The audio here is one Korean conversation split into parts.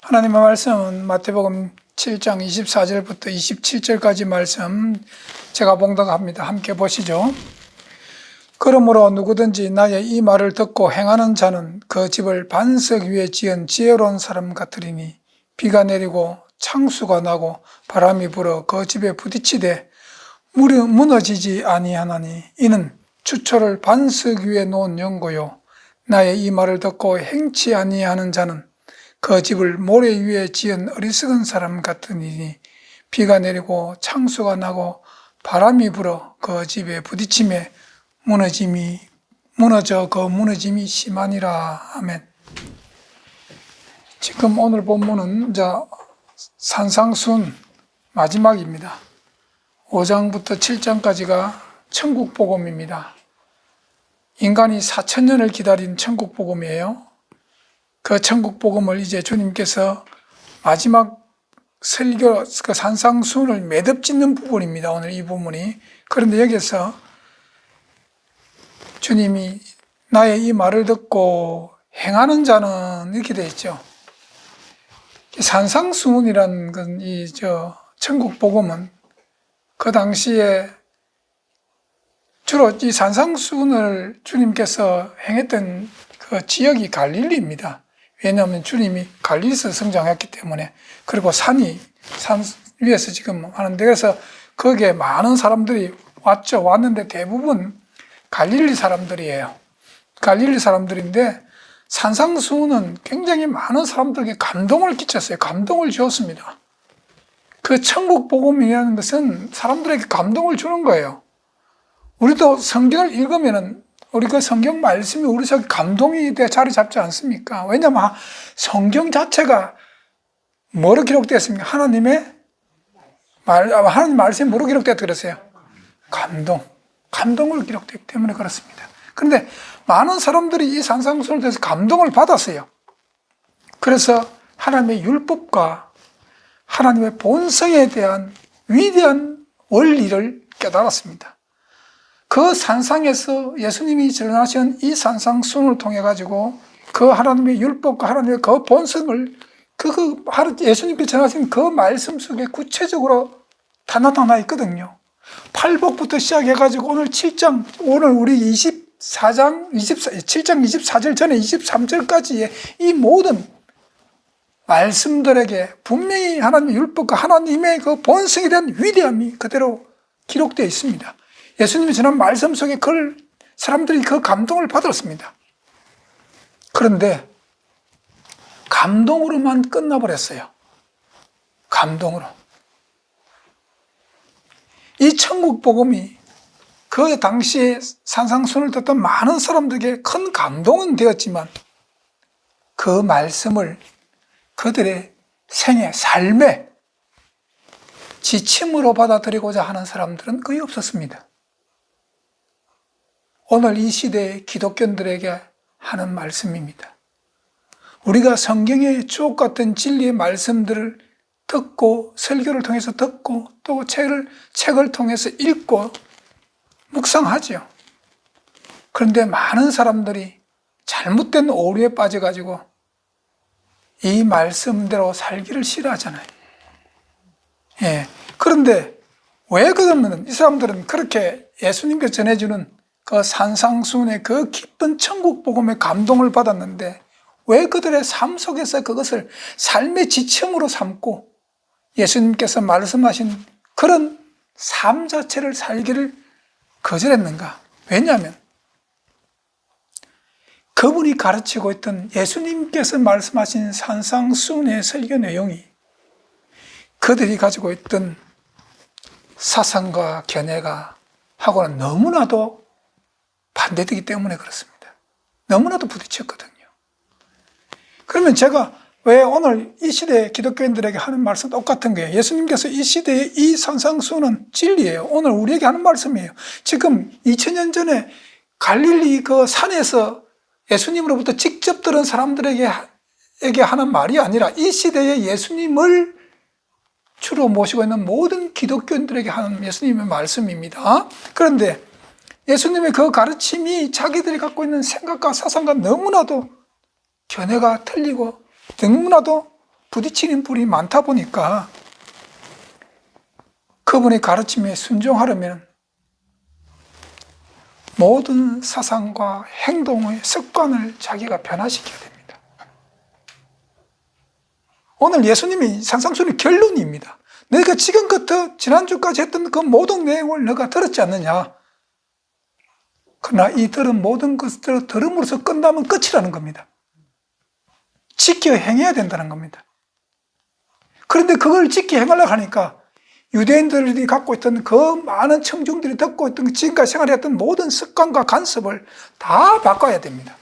하나님의 말씀은 마태복음 7장 24절부터 27절까지 말씀 제가 봉독합니다. 함께 보시죠. 그러므로 누구든지 나의 이 말을 듣고 행하는 자는 그 집을 반석 위에 지은 지혜로운 사람 같으리니 비가 내리고 창수가 나고 바람이 불어 그 집에 부딪히되 무너지지 아니하나니 이는 추초를 반석 위에 놓은 연고요 나의 이 말을 듣고 행치 아니하는 자는 그 집을 모래 위에 지은 어리석은 사람 같으니 비가 내리고 창수가 나고 바람이 불어 그 집에 부딪힘에 무너져 그 무너짐이 심하니라. 아멘. 지금 오늘 본문은 산상순 마지막입니다. 5장부터 7장까지가 천국복음입니다. 인간이 4000년을 기다린 천국복음이에요. 그 천국복음을 이제 주님께서 마지막 설교, 그 산상순을 매듭짓는 부분입니다. 오늘 이 부분이. 그런데 여기서 주님이 나의 이 말을 듣고 행하는 자는 이렇게 되어 있죠. 산상순이라는 건 천국복음은 그 당시에 주로 이 산상순을 주님께서 행했던 그 지역이 갈릴리입니다. 왜냐하면 주님이 갈릴리에서 성장했기 때문에. 그리고 산 위에서 지금 하는데, 그래서 거기에 많은 사람들이 왔는데 대부분 갈릴리 사람들이에요. 갈릴리 사람들인데 산상수훈은 굉장히 많은 사람들에게 감동을 끼쳤어요. 감동을 주었습니다. 그 천국복음이라는 것은 사람들에게 감동을 주는 거예요. 우리도 성경을 읽으면은 우리 그 성경 말씀이 우리 속에 감동이 돼 자리 잡지 않습니까? 왜냐하면 성경 자체가 뭐로 기록되어 있습니까? 하나님 말씀이 뭐로 기록되었다 그랬어요? 감동을 기록되기 때문에 그렇습니다. 그런데 많은 사람들이 이 산상순을 통해서 감동을 받았어요. 그래서 하나님의 율법과 하나님의 본성에 대한 위대한 원리를 깨달았습니다. 그 산상에서 예수님이 전하신 이 산상순을 통해 가지고 그 하나님의 율법과 하나님의 그 본성을 예수님께 전하신 그 말씀 속에 구체적으로 다 나타나 있거든요. 팔복부터 시작해 가지고 오늘 7장, 오늘 우리 7장 24절 전에 23절까지의 이 모든 말씀들에게 분명히 하나님의 율법과 하나님의 그 본성에 대한 위대함이 그대로 기록되어 있습니다. 예수님이 전한 말씀 속에 사람들이 그 감동을 받았습니다. 그런데 감동으로만 끝나버렸어요. 감동으로. 이 천국복음이 그 당시에 산상순을 듣던 많은 사람들에게 큰 감동은 되었지만 그 말씀을 그들의 삶에 지침으로 받아들이고자 하는 사람들은 거의 없었습니다. 오늘 이 시대의 기독교인들에게 하는 말씀입니다. 우리가 성경의 주옥 같은 진리의 말씀들을 듣고 설교를 통해서 듣고 또 책을 통해서 읽고 묵상하죠. 그런데 많은 사람들이 잘못된 오류에 빠져가지고 이 말씀대로 살기를 싫어하잖아요. 그런데 왜 그러면 이 사람들은 그렇게 예수님께서 전해주는 그 산상순의 그 깊은 천국복음의 감동을 받았는데 왜 그들의 삶 속에서 그것을 삶의 지침으로 삼고 예수님께서 말씀하신 그런 삶 자체를 살기를 거절했는가? 왜냐하면 그분이 가르치고 있던 예수님께서 말씀하신 산상순의 설교 내용이 그들이 가지고 있던 사상과 견해가 하고는 너무나도 반대되기 때문에 그렇습니다. 너무나도 부딪혔거든요. 그러면 제가 왜 오늘 이 시대의 기독교인들에게 하는 말씀 똑같은 거예요? 예수님께서 이 시대의 이 산상수는 진리예요. 오늘 우리에게 하는 말씀이에요. 지금 2000년 전에 갈릴리 그 산에서 예수님으로부터 직접 들은 사람들에게 하는 말이 아니라 이 시대의 예수님을 주로 모시고 있는 모든 기독교인들에게 하는 예수님의 말씀입니다. 그런데 예수님의 그 가르침이 자기들이 갖고 있는 생각과 사상과 너무나도 견해가 틀리고 너무나도 부딪히는 분이 많다 보니까 그분의 가르침에 순종하려면 모든 사상과 행동의 습관을 자기가 변화시켜야 됩니다. 오늘 예수님이 산상수훈의 결론입니다. 너희가 지금부터 지난주까지 했던 그 모든 내용을 너가 들었지 않느냐? 그러나 이 들은 모든 것들을 들음으로써 끝나면 끝이라는 겁니다. 지켜 행해야 된다는 겁니다. 그런데 그걸 지켜 행하려고 하니까 유대인들이 갖고 있던 그 많은 청중들이 듣고 있던 지금까지 생활했던 모든 습관과 간섭을 다 바꿔야 됩니다.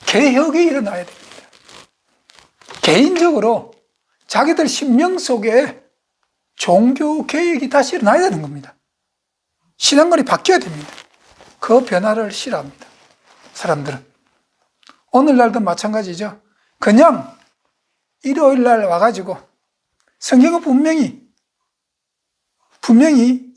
개혁이 일어나야 됩니다. 개인적으로 자기들 심령 속에 종교 개혁이 다시 일어나야 되는 겁니다. 신앙관이 바뀌어야 됩니다. 그 변화를 싫어합니다. 사람들은. 오늘날도 마찬가지죠. 그냥 일요일날 와가지고 성경은 분명히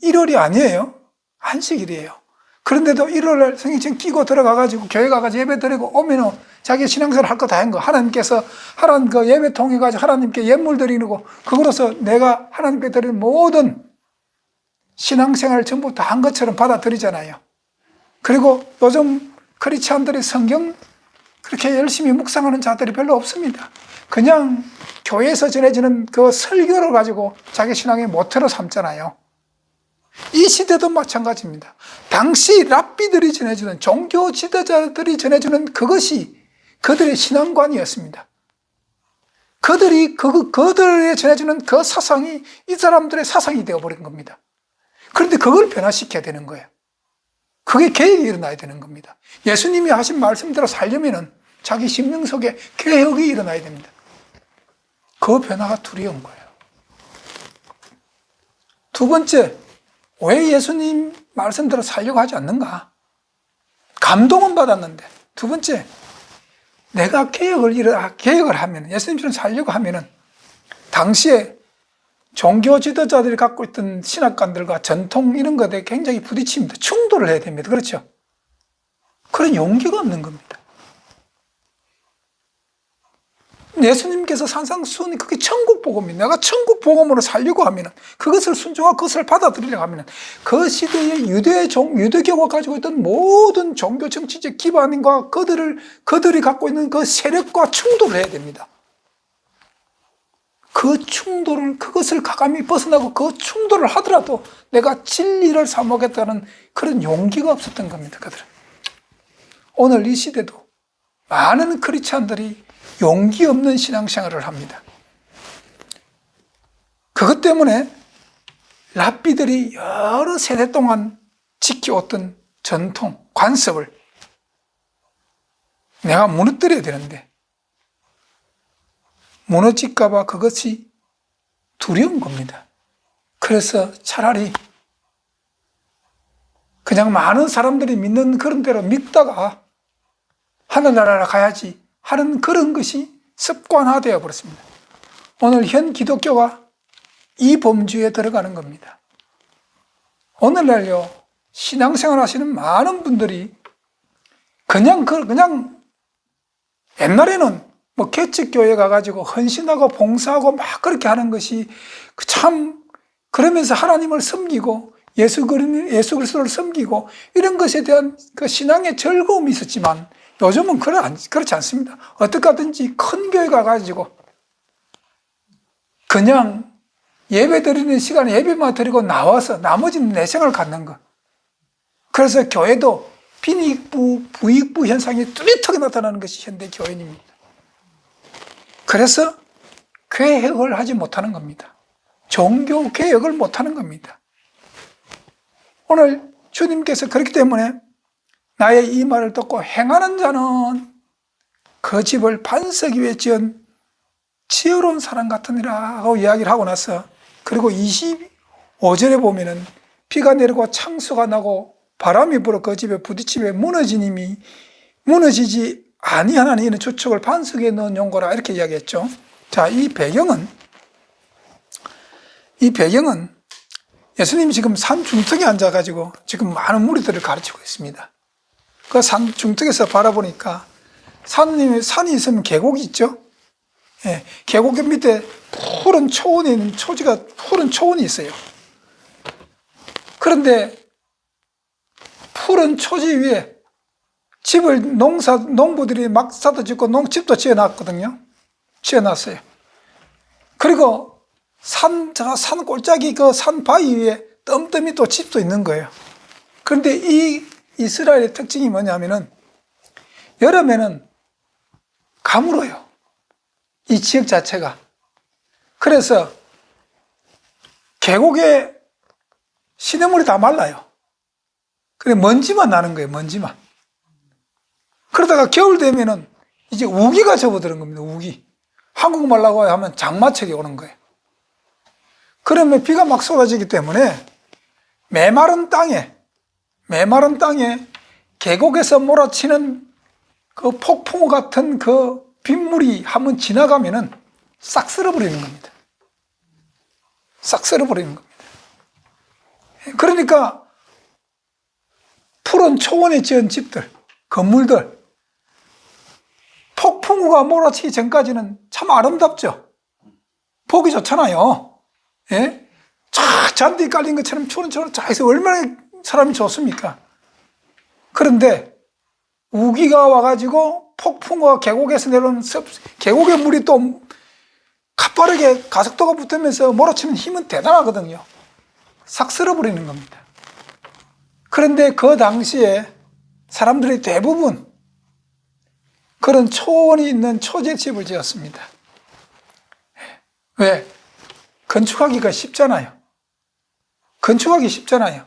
1월이 아니에요. 안식일이에요. 그런데도 일요일날 성경책 끼고 들어가가지고 교회 가가지고 예배 드리고 오면은 자기 신앙생활 할 거 다 한 거. 하나님께서 하나님 그 예배 통해가지고 하나님께 예물 드리는 거. 그거로서 내가 하나님께 드리는 모든 신앙생활 전부 다 한 것처럼 받아들이잖아요. 그리고 요즘 크리스찬들이 성경 그렇게 열심히 묵상하는 자들이 별로 없습니다. 그냥 교회에서 전해지는 그 설교를 가지고 자기 신앙의 모태로 삼잖아요. 이 시대도 마찬가지입니다. 당시 랍비들이 전해주는 종교 지도자들이 전해주는 그것이 그들의 신앙관이었습니다. 그들이 그들이 전해주는 그 사상이 이 사람들의 사상이 되어버린 겁니다. 그런데 그걸 변화시켜야 되는 거예요. 그게 개혁이 일어나야 되는 겁니다. 예수님이 하신 말씀대로 살려면은 자기 심령 속에 개혁이 일어나야 됩니다. 그 변화가 두려운 거예요. 두 번째, 왜 예수님 말씀대로 살려고 하지 않는가? 감동은 받았는데, 두 번째, 내가 개혁을 하면, 예수님처럼 살려고 하면은, 당시에 종교 지도자들이 갖고 있던 신학관들과 전통 이런 것에 굉장히 부딪힙니다. 충돌을 해야 됩니다. 그렇죠? 그런 용기가 없는 겁니다. 예수님께서 산상수훈이 그게 천국복음입니다. 내가 천국복음으로 살려고 하면 그것을 순종하고 그것을 받아들이려고 하면 그 시대의 유대교가 가지고 있던 모든 종교 정치적 기반과 그들이 갖고 있는 그 세력과 충돌을 해야 됩니다. 그것을 가감히 벗어나고 그 충돌을 하더라도 내가 진리를 사모하겠다는 그런 용기가 없었던 겁니다. 그들은. 오늘 이 시대도 많은 크리스찬들이 용기 없는 신앙생활을 합니다. 그것 때문에 랍비들이 여러 세대 동안 지켜왔던 전통, 관습을 내가 무너뜨려야 되는데 무너질까 봐 그것이 두려운 겁니다. 그래서 차라리 그냥 많은 사람들이 믿는 그런 대로 믿다가 하늘나라로 가야지 하는 그런 것이 습관화되어 버렸습니다. 오늘 현 기독교가 이 범주에 들어가는 겁니다. 오늘날요 신앙생활 하시는 많은 분들이 그냥 옛날에는 뭐 개척교회 가가지고 헌신하고 봉사하고 막 그렇게 하는 것이 참 그러면서 하나님을 섬기고 예수 그리스도를 섬기고 이런 것에 대한 그 신앙의 즐거움이 있었지만 요즘은 그렇지 않습니다. 어떻게 하든지 큰 교회 가가지고 그냥 예배 드리는 시간에 예배만 드리고 나와서 나머지는 내 생활을 갖는 것. 그래서 교회도 빈익부, 부익부 현상이 뚜렷하게 나타나는 것이 현대 교회입니다. 그래서 개혁을 하지 못하는 겁니다. 종교 개혁을 못하는 겁니다. 오늘 주님께서 그렇기 때문에 나의 이 말을 듣고 행하는 자는 그 집을 반석 위에 지은 지혜로운 사람 같으니라고 이야기를 하고 나서 그리고 25절에 보면은 비가 내리고 창수가 나고 바람이 불어 그 집에 부딪히며 무너지지 아니하나니 이는 주축을 반석 위에 넣은 용고라 이렇게 이야기했죠. 자, 이 배경은 예수님이 지금 산 중턱에 앉아가지고 지금 많은 무리들을 가르치고 있습니다. 그 산 중턱에서 바라보니까 산이 있으면 계곡이 있죠. 예, 계곡 밑에 푸른 초원이 있는 푸른 초원이 있어요. 그런데 푸른 초지 위에 집을 농부들이 막사도 짓고 농집도 지어놨거든요. 지어놨어요. 그리고 산 골짜기 그 산 바위 위에 뜸뜸이 또 집도 있는 거예요. 그런데 이 이스라엘의 특징이 뭐냐면은 여름에는 가물어요. 이 지역 자체가. 그래서 계곡에 시냇물이 다 말라요. 그래 먼지만 나는 거예요. 먼지만. 그러다가 겨울 되면은 이제 우기가 접어드는 겁니다. 우기. 한국말라고 하면 장마철이 오는 거예요. 그러면 비가 막 쏟아지기 때문에 메마른 땅에 계곡에서 몰아치는 그 폭풍우 같은 그 빗물이 한번 지나가면은 싹 쓸어버리는 겁니다. 싹 쓸어버리는 겁니다. 그러니까 푸른 초원에 지은 집들, 건물들, 폭풍우가 몰아치기 전까지는 참 아름답죠. 보기 좋잖아요. 예? 쫙 잔디 깔린 것처럼 초원처럼 쫙 해서 얼마나 사람이 좋습니까? 그런데 우기가 와가지고 폭풍우가 계곡에서 내려오는 계곡의 물이 또 가파르게 가속도가 붙으면서 몰아치면 힘은 대단하거든요. 싹 쓸어버리는 겁니다. 그런데 그 당시에 사람들이 대부분 그런 초원이 있는 초제집을 지었습니다. 왜? 건축하기가 쉽잖아요. 건축하기 쉽잖아요.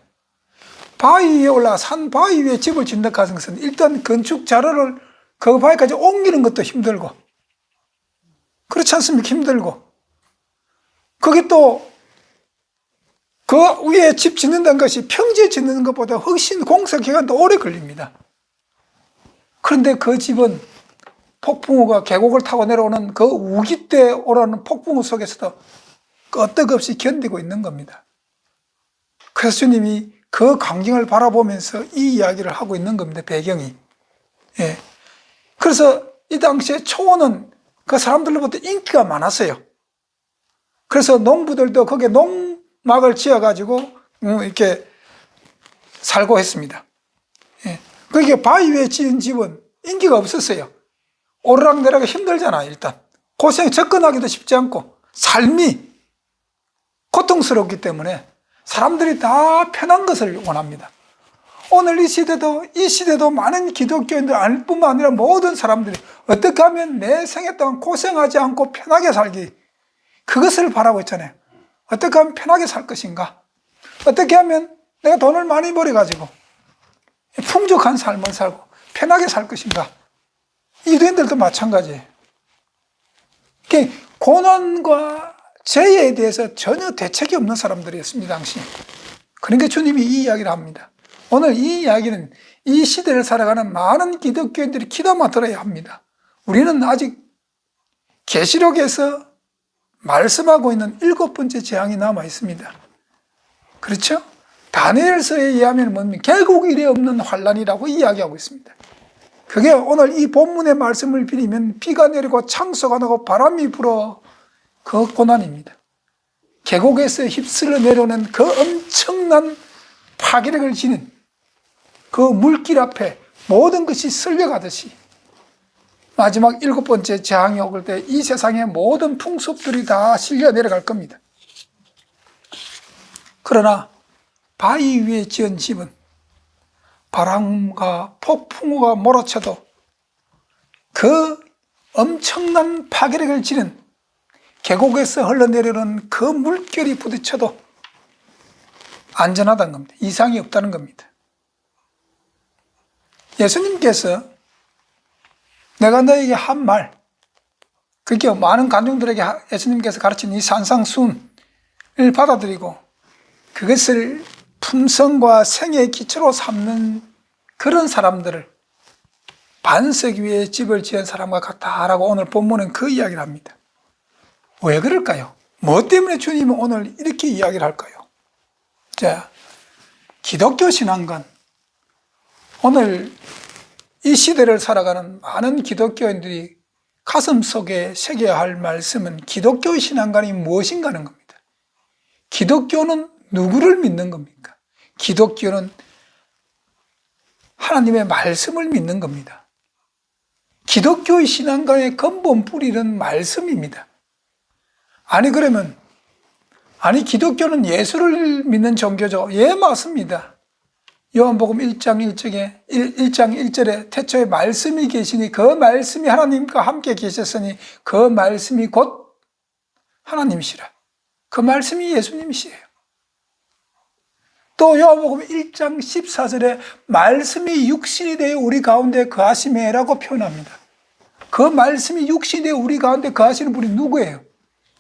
바위 위에 올라가 산 바위 위에 집을 짓는 것은 일단 건축 자료를 그 바위까지 옮기는 것도 힘들고 그렇지 않습니까? 힘들고 거기 또 그 위에 집 짓는다는 것이 평지에 짓는 것보다 훨씬 공사 기간도 오래 걸립니다. 그런데 그 집은 폭풍우가 계곡을 타고 내려오는 그 우기 때 오라는 폭풍우 속에서도 끄떡없이 견디고 있는 겁니다. 그래서 주님이 그 광경을 바라보면서 이 이야기를 하고 있는 겁니다. 배경이. 예. 그래서 이 당시에 초원은 그 사람들로부터 인기가 많았어요. 그래서 농부들도 거기에 농막을 지어가지고 이렇게 살고 했습니다. 예. 그게 바위 위에 지은 집은 인기가 없었어요. 오르락내리락 힘들잖아. 일단 접근하기도 쉽지 않고 삶이 고통스럽기 때문에 사람들이 다 편한 것을 원합니다. 오늘 이 시대도 많은 기독교인들 아닐 뿐만 아니라 모든 사람들이 어떻게 하면 내 생애 동안 고생하지 않고 편하게 살기, 그것을 바라고 있잖아요. 어떻게 하면 편하게 살 것인가? 어떻게 하면 내가 돈을 많이 벌어가지고 풍족한 삶을 살고 편하게 살 것인가? 유대인들도 마찬가지예요. 고난과 죄에 대해서 전혀 대책이 없는 사람들이었습니다, 당시. 그러니까 주님이 이 이야기를 합니다. 오늘 이 이야기는 이 시대를 살아가는 많은 기독교인들이 귀담아 들어야 합니다. 우리는 아직 계시록에서 말씀하고 있는 7번째 재앙이 남아 있습니다. 그렇죠? 다니엘서에 의하면 뭡니까? 결국 이래 없는 환란이라고 이야기하고 있습니다. 그게 오늘 이 본문의 말씀을 빌리면 비가 내리고 창수가 나고 바람이 불어 그 고난입니다. 계곡에서 휩쓸려 내려오는 그 엄청난 파괴력을 지닌 그 물길 앞에 모든 것이 쓸려가듯이 마지막 7번째 재앙이 오을 때 이 세상의 모든 풍습들이 다 실려 내려갈 겁니다. 그러나 바위 위에 지은 집은 바람과 폭풍우가 몰아쳐도 그 엄청난 파괴력을 지닌 계곡에서 흘러내려오는 그 물결이 부딪혀도 안전하다는 겁니다. 이상이 없다는 겁니다. 예수님께서 내가 너에게 한 말, 그게 많은 관중들에게 예수님께서 가르친 이 산상순을 받아들이고 그것을 품성과 생애의 기초로 삼는 그런 사람들을 반석 위에 집을 지은 사람과 같다라고 오늘 본문은 그 이야기를 합니다. 왜 그럴까요? 뭐 때문에 주님은 오늘 이렇게 이야기를 할까요? 자, 기독교 신앙관, 오늘 이 시대를 살아가는 많은 기독교인들이 가슴 속에 새겨야 할 말씀은 기독교 신앙관이 무엇인가 하는 겁니다. 기독교는 누구를 믿는 겁니까? 기독교는 하나님의 말씀을 믿는 겁니다. 기독교의 신앙관의 근본 뿌리는 말씀입니다. 그러면 기독교는 예수를 믿는 종교죠. 예, 맞습니다. 요한복음 1장 1절에 태초에 말씀이 계시니 그 말씀이 하나님과 함께 계셨으니 그 말씀이 곧 하나님이시라. 그 말씀이 예수님이시에요. 또 요한복음 1장 14절에 말씀이 육신이 되어 우리 가운데 거하시매라고 표현합니다. 그 말씀이 육신이 되어 우리 가운데 거하시는 분이 누구예요?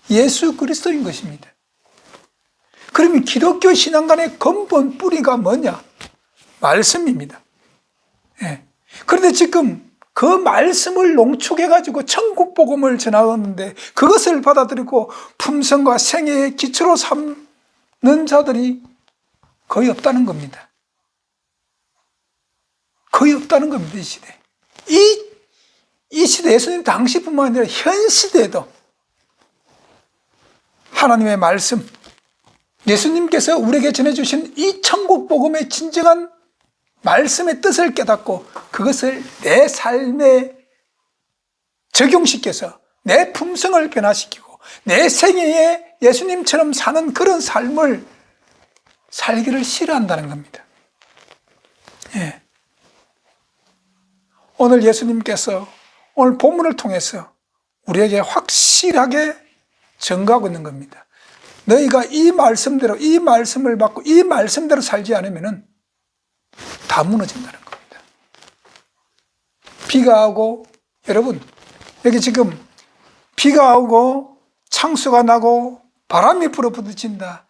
예수 그리스도인 것입니다. 그러면 기독교 신앙관의 근본 뿌리가 뭐냐? 말씀입니다. 예. 그런데 지금 그 말씀을 농축해가지고 천국복음을 전하는데 그것을 받아들이고 품성과 생애의 기초로 삼는 자들이 거의 없다는 겁니다. 거의 없다는 겁니다, 이 시대. 이 시대, 예수님 당시뿐만 아니라 현 시대에도 하나님의 말씀, 예수님께서 우리에게 전해주신 이 천국복음의 진정한 말씀의 뜻을 깨닫고 그것을 내 삶에 적용시켜서 내 품성을 변화시키고 내 생애에 예수님처럼 사는 그런 삶을 살기를 싫어한다는 겁니다. 예. 오늘 예수님께서 오늘 본문을 통해서 우리에게 확실하게 증거하고 있는 겁니다. 너희가 이 말씀대로, 이 말씀을 받고 이 말씀대로 살지 않으면 다 무너진다는 겁니다. 비가 오고, 여러분, 여기 지금 비가 오고 창수가 나고 바람이 불어부딪힌다.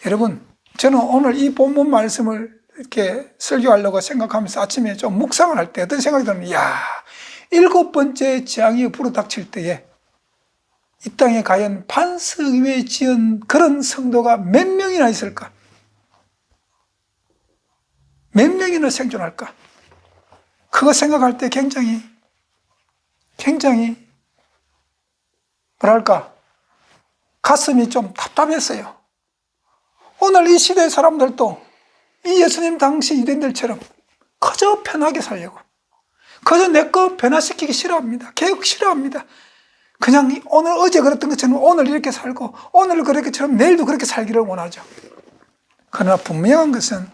여러분, 저는 오늘 이 본문 말씀을 이렇게 설교하려고 생각하면서 아침에 좀 묵상을 할 때 어떤 생각이 드는, 7번째 재앙이 불어닥칠 때에 이 땅에 과연 반석 위에 지은 그런 성도가 몇 명이나 있을까? 몇 명이나 생존할까? 그거 생각할 때 굉장히 뭐랄까, 가슴이 좀 답답했어요. 오늘 이 시대의 사람들도 이 예수님 당시 유대인들처럼 그저 편하게 살려고, 그저 내 거 변화시키기 싫어합니다. 개혁 싫어합니다. 그냥 오늘 어제 그랬던 것처럼 오늘 이렇게 살고 오늘 그렇게처럼 내일도 그렇게 살기를 원하죠. 그러나 분명한 것은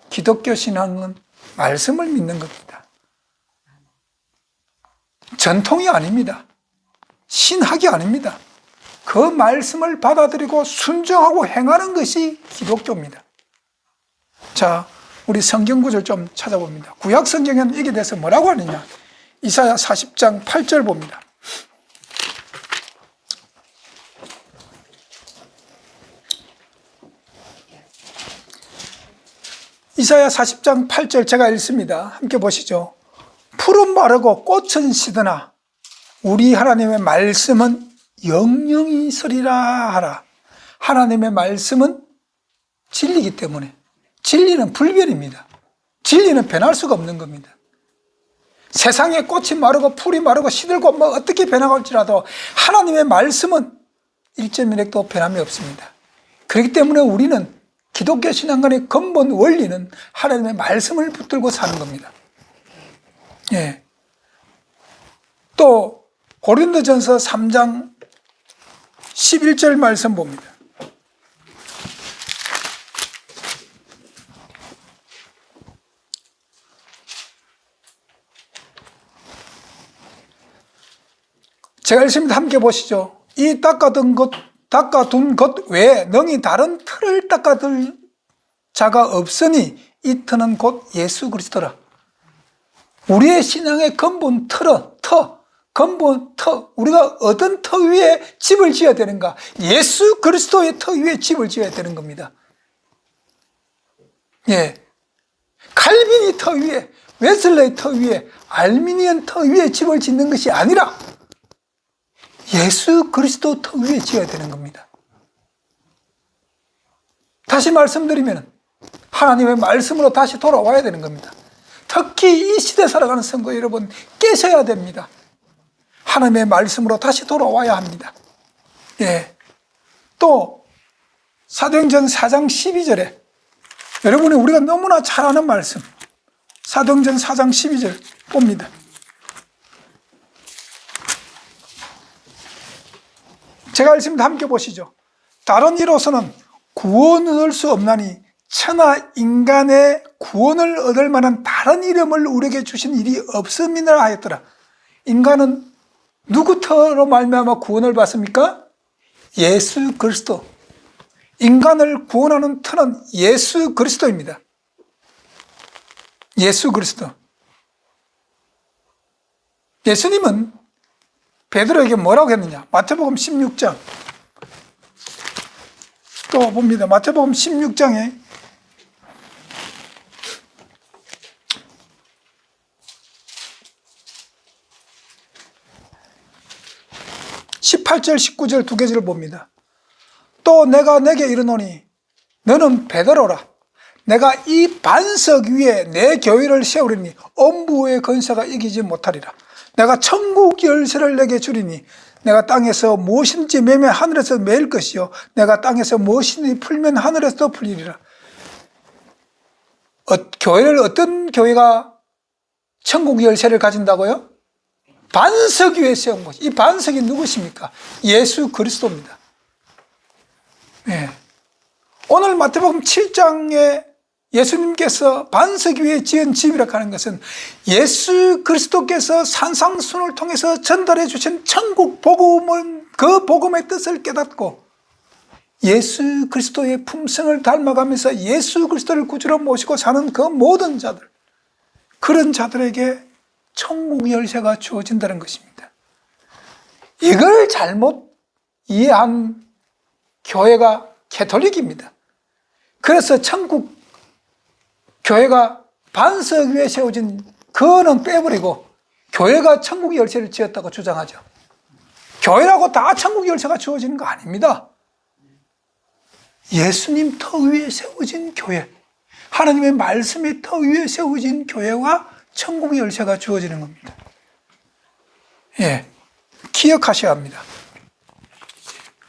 기독교 신앙은 말씀을 믿는 겁니다. 전통이 아닙니다. 신학이 아닙니다. 그 말씀을 받아들이고 순종하고 행하는 것이 기독교입니다. 자, 우리 성경 구절 좀 찾아봅니다. 구약 성경에는 이게 대해서 뭐라고 하느냐? 이사야 40장 8절 봅니다. 이사야 40장 8절 제가 읽습니다. 함께 보시죠. 풀은 마르고 꽃은 시드나 우리 하나님의 말씀은 영영이 서리라 하라. 하나님의 말씀은 진리이기 때문에, 진리는 불변입니다. 진리는 변할 수가 없는 겁니다. 세상에 꽃이 마르고 풀이 마르고 시들고 뭐 어떻게 변화할지라도 하나님의 말씀은 1.1핵도 변함이 없습니다. 그렇기 때문에 우리는 기독교 신앙관의 근본 원리는 하나님의 말씀을 붙들고 사는 겁니다. 예. 또 고린도전서 3장 11절 말씀 봅니다. 제가 읽습니다. 함께 보시죠. 이 닦아둔 것 외에 능히 다른 틀을 닦아둘 자가 없으니 이 터는 곧 예수 그리스도라. 우리의 신앙의 근본 근본 터, 우리가 어떤 터 위에 집을 지어야 되는가? 예수 그리스도의 터 위에 집을 지어야 되는 겁니다. 예. 칼빈이 터 위에, 웨슬레이 터 위에, 알미니언 터 위에 집을 짓는 것이 아니라 예수 그리스도 터 위에 지어야 되는 겁니다. 다시 말씀드리면 하나님의 말씀으로 다시 돌아와야 되는 겁니다. 특히 이 시대 살아가는 성도 여러분 깨셔야 됩니다. 하나님의 말씀으로 다시 돌아와야 합니다. 예. 또 사도행전 4장 12절에 여러분이 우리가 너무나 잘 아는 말씀, 사도행전 4장 12절 봅니다. 제가 읽습니다. 함께 보시죠. 다른 이로서는 구원을 얻을 수 없나니 천하 인간의 구원을 얻을 만한 다른 이름을 우리에게 주신 일이 없음이라 하였더라. 인간은 누구터로 말미암아 구원을 받습니까? 예수 그리스도. 인간을 구원하는 터는 예수 그리스도입니다. 예수 그리스도. 예수님은 베드로에게 뭐라고 했느냐? 마태복음 16장 또 봅니다. 마태복음 16장에 18절 19절 두 개절을 봅니다. 또 내가 내게 이르노니 너는 베드로라. 내가 이 반석 위에 내 교회를 세우리니 엄부의 권세가 이기지 못하리라. 내가 천국 열쇠를 내게 주리니 내가 땅에서 무엇인지 매면 하늘에서 매일 것이요 내가 땅에서 무엇인지 풀면 하늘에서도 풀리리라. 교회를 어떤 교회가 천국 열쇠를 가진다고요? 반석 위에 세운 것. 이 반석이 누구십니까? 예수 그리스도입니다. 네. 오늘 마태복음 7장에 예수님께서 반석 위에 지은 집이라고 하는 것은 예수 그리스도께서 산상순을 통해서 전달해 주신 천국 복음을, 그 복음의 뜻을 깨닫고 예수 그리스도의 품성을 닮아가면서 예수 그리스도를 구주로 모시고 사는 그 모든 자들, 그런 자들에게 천국 열쇠가 주어진다는 것입니다. 이걸 잘못 이해한 교회가 캐톨릭입니다. 그래서 천국 교회가 반석 위에 세워진 그거는 빼버리고 교회가 천국 열쇠를 지었다고 주장하죠. 교회라고 다 천국 열쇠가 주어지는 거 아닙니다. 예수님 터 위에 세워진 교회, 하나님의 말씀의 터 위에 세워진 교회와 천국 열쇠가 주어지는 겁니다. 예, 기억하셔야 합니다.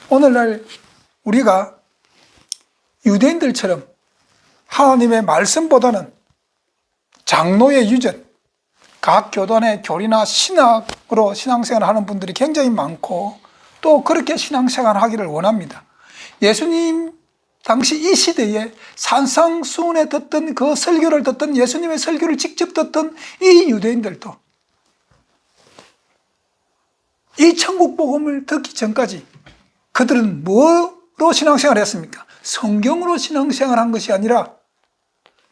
오늘날 우리가 유대인들처럼 하나님의 말씀보다는 장로의 유전, 각 교단의 교리나 신학으로 신앙생활을 하는 분들이 굉장히 많고 또 그렇게 신앙생활을 하기를 원합니다. 예수님 당시 이 시대에 산상수훈에 듣던 그 설교를 듣던 예수님의 설교를 직접 듣던 이 유대인들도 이 천국 복음을 듣기 전까지 그들은 뭐로 신앙생활을 했습니까? 성경으로 신앙생활을 한 것이 아니라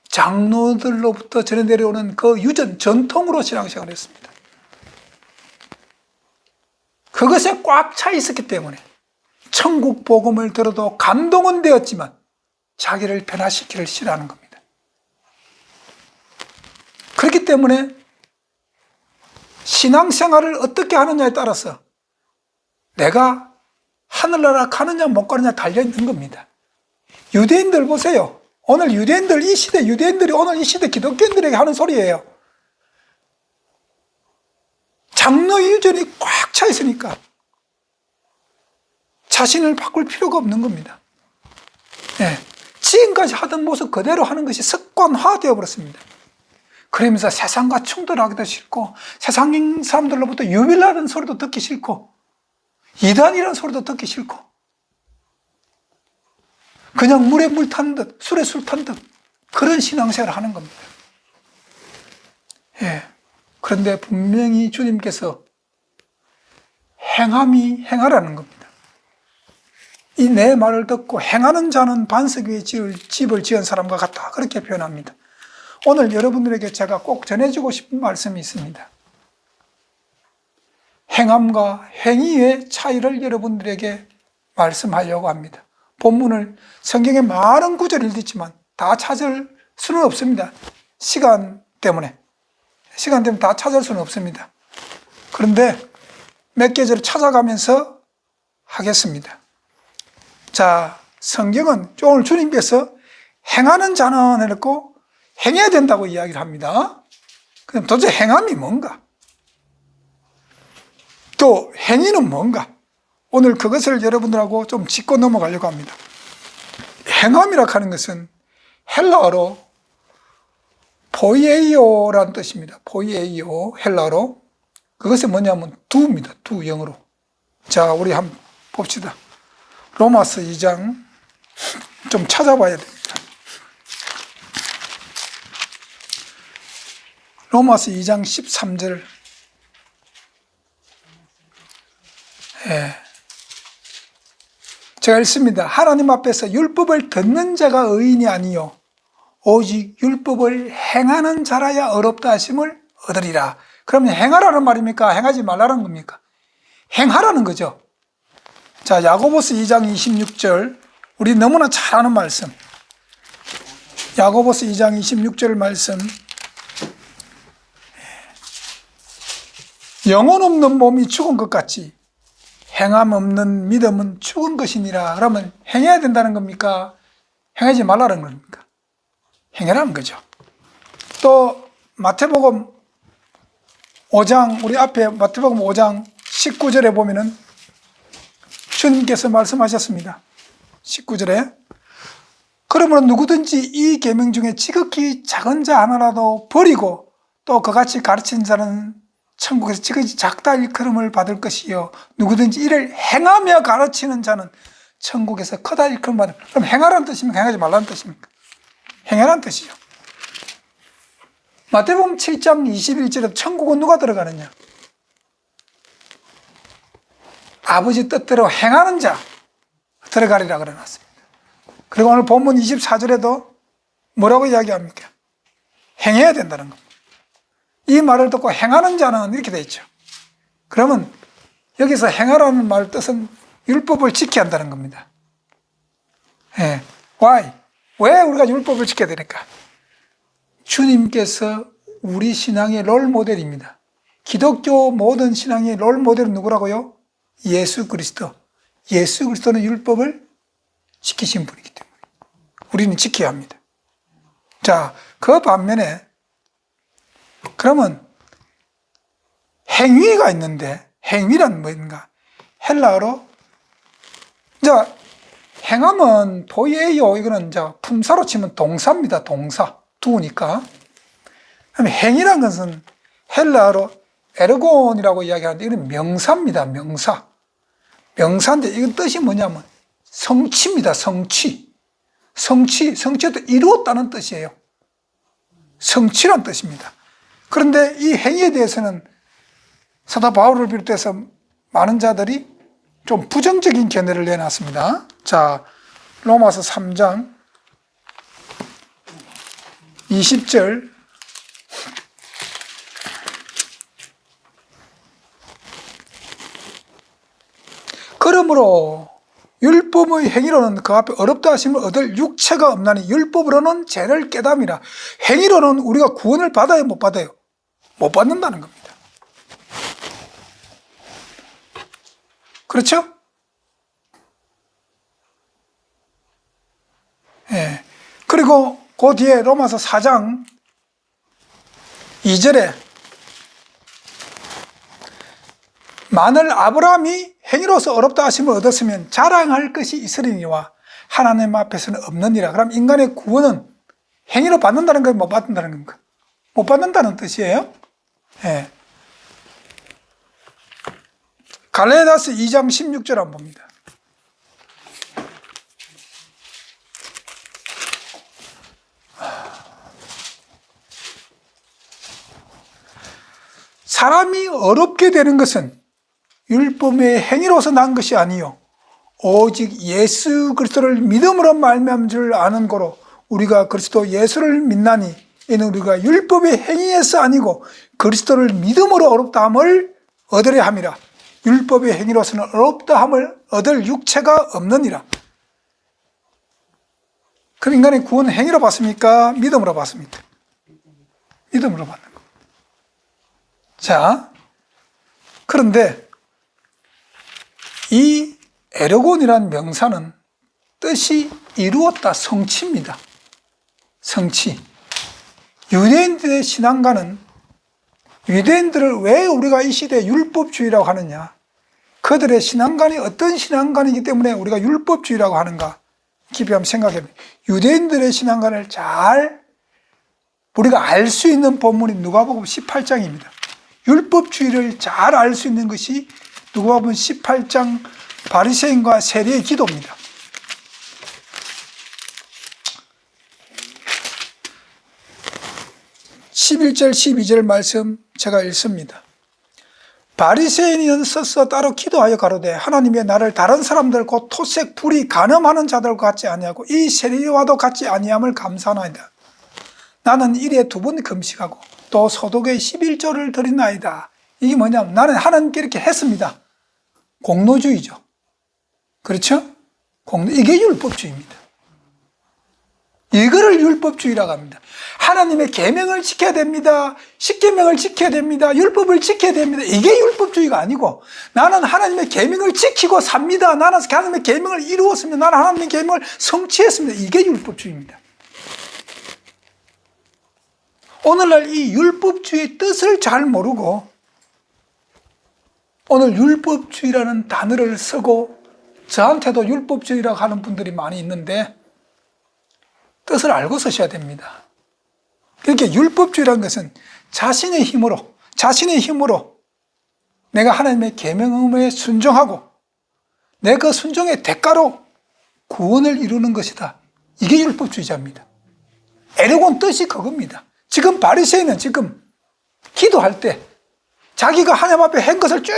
장로들로부터 전해 내려오는 그 유전, 전통으로 신앙생활을 했습니다. 그것에 꽉 차 있었기 때문에 천국 복음을 들어도 감동은 되었지만 자기를 변화시키기를 싫어하는 겁니다. 그렇기 때문에 신앙생활을 어떻게 하느냐에 따라서 내가 하늘나라 가느냐 못 가느냐 달려있는 겁니다. 유대인들 보세요. 오늘 유대인들, 이 시대 유대인들이 오늘 이 시대 기독교인들에게 하는 소리예요. 장로 유전이 꽉 차 있으니까 자신을 바꿀 필요가 없는 겁니다. 네. 지금까지 하던 모습 그대로 하는 것이 습관화되어 버렸습니다. 그러면서 세상과 충돌하기도 싫고 세상 사람들로부터 유별나는 소리도 듣기 싫고 이단이라는 소리도 듣기 싫고 그냥 물에 물 탄 듯 술에 술 탄 듯 그런 신앙생활을 하는 겁니다. 예. 그런데 분명히 주님께서 행하라는 겁니다. 이 내 말을 듣고 행하는 자는 반석 위에 집을 지은 사람과 같다. 그렇게 표현합니다. 오늘 여러분들에게 제가 꼭 전해주고 싶은 말씀이 있습니다. 행함과 행위의 차이를 여러분들에게 말씀하려고 합니다. 본문을 성경에 많은 구절을 읽지만 다 찾을 수는 없습니다. 시간 때문에 다 찾을 수는 없습니다. 그런데 몇 계절을 찾아가면서 하겠습니다. 자, 성경은 오늘 주님께서 행하는 자는 해놓고 행해야 된다고 이야기를 합니다. 그럼 도대체 행함이 뭔가? 또 행위는 뭔가? 오늘 그것을 여러분들하고 좀 짚고 넘어가려고 합니다. 행함이라 하는 것은 헬라어로 포이에이오라는 뜻입니다. 포이에이오, 헬라어로. 그것이 뭐냐면 두입니다. 두, 영어로. 자, 우리 한번 봅시다. 로마서 2장 좀 찾아봐야 됩니다. 로마서 2장 13절. 예. 제가 읽습니다. 하나님 앞에서 율법을 듣는 자가 의인이 아니요 오직 율법을 행하는 자라야 어렵다 하심을 얻으리라. 그러면 행하라는 말입니까? 행하지 말라는 겁니까? 행하라는 거죠. 자, 야고보서 2장 26절. 우리 너무나 잘 아는 말씀. 야고보서 2장 26절 말씀. 영혼 없는 몸이 죽은 것 같이 행함 없는 믿음은 죽은 것이니라. 그러면 행해야 된다는 겁니까? 행하지 말라는 겁니까? 행해라는 거죠. 또 마태복음 5장, 우리 앞에 마태복음 5장 19절에 보면은 주님께서 말씀하셨습니다. 19절에 그러므로 누구든지 이 계명 중에 지극히 작은 자 하나라도 버리고 또 그같이 가르치는 자는 천국에서 지극히 작다 일컬음을 받을 것이요 누구든지 이를 행하며 가르치는 자는 천국에서 크다 일컬음을 받을. 그럼 행하라는 뜻입니까? 행하지 말라는 뜻입니까? 행하라는 뜻이죠. 마태복음 7장 21절에 천국은 누가 들어가느냐? 아버지 뜻대로 행하는 자 들어가리라 그러놨습니다. 그리고 오늘 본문 24절에도 뭐라고 이야기합니까? 행해야 된다는 겁니다. 이 말을 듣고 행하는 자는 이렇게 되어 있죠. 그러면 여기서 행하라는 말 뜻은 율법을 지켜야 한다는 겁니다. 예. Why? 왜 우리가 율법을 지켜야 되니까? 주님께서 우리 신앙의 롤 모델입니다. 기독교 모든 신앙의 롤 모델은 누구라고요? 예수 그리스도. 예수 그리스도는 율법을 지키신 분이기 때문에 우리는 지켜야 합니다. 자, 그 반면에 그러면 행위가 있는데 행위란 뭔가? 헬라어로 자, 행함은 포이에이오, 이거는 이제 품사로 치면 동사입니다. 동사. 두니까. 행위란 것은 헬라어로 에르곤이라고 이야기하는데 이건 명사입니다. 명사. 명사인데 이건 뜻이 뭐냐면 성취입니다. 성취. 성취도 이루었다는 뜻이에요. 성취란 뜻입니다. 그런데 이 행위에 대해서는 사도 바울을 비롯해서 많은 자들이 좀 부정적인 견해를 내놨습니다. 자, 로마서 3장 20절. 그러므로 율법의 행위로는 그 앞에 어렵다 하심을 얻을 육체가 없나니 율법으로는 죄를 깨담이라. 행위로는 우리가 구원을 받아요, 못 받아요? 못 받는다는 겁니다. 그렇죠? 예. 그리고 그 뒤에 로마서 4장 2절에 만일 아브라함이 행위로서 어렵다 하심을 얻었으면 자랑할 것이 있으리니와 하나님 앞에서는 없느니라. 그럼 인간의 구원은 행위로 받는다는 거예요? 못 받는다는 겁니까? 못 받는다는 뜻이에요. 예. 갈라디아서 2장 16절 한번 봅니다. 사람이 어렵게 되는 것은 율법의 행위로서 난 것이 아니요 오직 예수 그리스도를 믿음으로 말미암은 줄 아는 거로 우리가 그리스도 예수를 믿나니 이는 우리가 율법의 행위에서 아니고 그리스도를 믿음으로 어렵다함을 얻으려 함이라. 율법의 행위로서는 어렵다함을 얻을 육체가 없느니라. 그럼 인간의 구원은 행위로 받습니까? 믿음으로 받습니까? 믿음으로 받는 거. 자, 그런데 이 에르곤이라는 명사는 뜻이 이루었다, 성취입니다. 성취. 유대인들의 신앙과는 유대인들을 왜 우리가 이 시대에 율법주의라고 하느냐? 그들의 신앙관이 어떤 신앙관이기 때문에 우리가 율법주의라고 하는가? 깊이 한번 생각해봅니다. 유대인들의 신앙관을 잘 우리가 알 수 있는 본문이 누가복음 18장입니다. 율법주의를 잘 알 수 있는 것이 누가복음 18장 바리새인과 세리의 기도입니다. 11절 12절 말씀 제가 읽습니다. 바리새인이 서서 따로 기도하여 가로되 하나님의 나를 다른 사람들 곧 토색 불이 간음하는 자들과 같지 아니하고 이 세리와도 같지 아니함을 감사하나이다. 나는 일에 2번 금식하고 또 소독에 11조를 드리나이다. 이게 뭐냐면 나는 하나님께 이렇게 했습니다. 공로주의죠. 그렇죠? 이게 율법주의입니다. 이거를 율법주의라고 합니다. 하나님의 계명을 지켜야 됩니다. 십계명을 지켜야 됩니다. 율법을 지켜야 됩니다. 이게 율법주의가 아니고 나는 하나님의 계명을 지키고 삽니다. 나는 하나님의 계명을 이루었습니다. 나는 하나님의 계명을 성취했습니다. 이게 율법주의입니다. 오늘날 이 율법주의의 뜻을 잘 모르고 오늘 율법주의라는 단어를 쓰고 저한테도 율법주의라고 하는 분들이 많이 있는데 뜻을 알고 쓰셔야 됩니다. 그렇게 율법주의라는 것은 자신의 힘으로 내가 하나님의 계명에 순종하고 내 그 순종의 대가로 구원을 이루는 것이다. 이게 율법주의자입니다. 에르곤 뜻이 그겁니다. 지금 바리새인은 지금 기도할 때 자기가 하나님 앞에 한 것을 쭉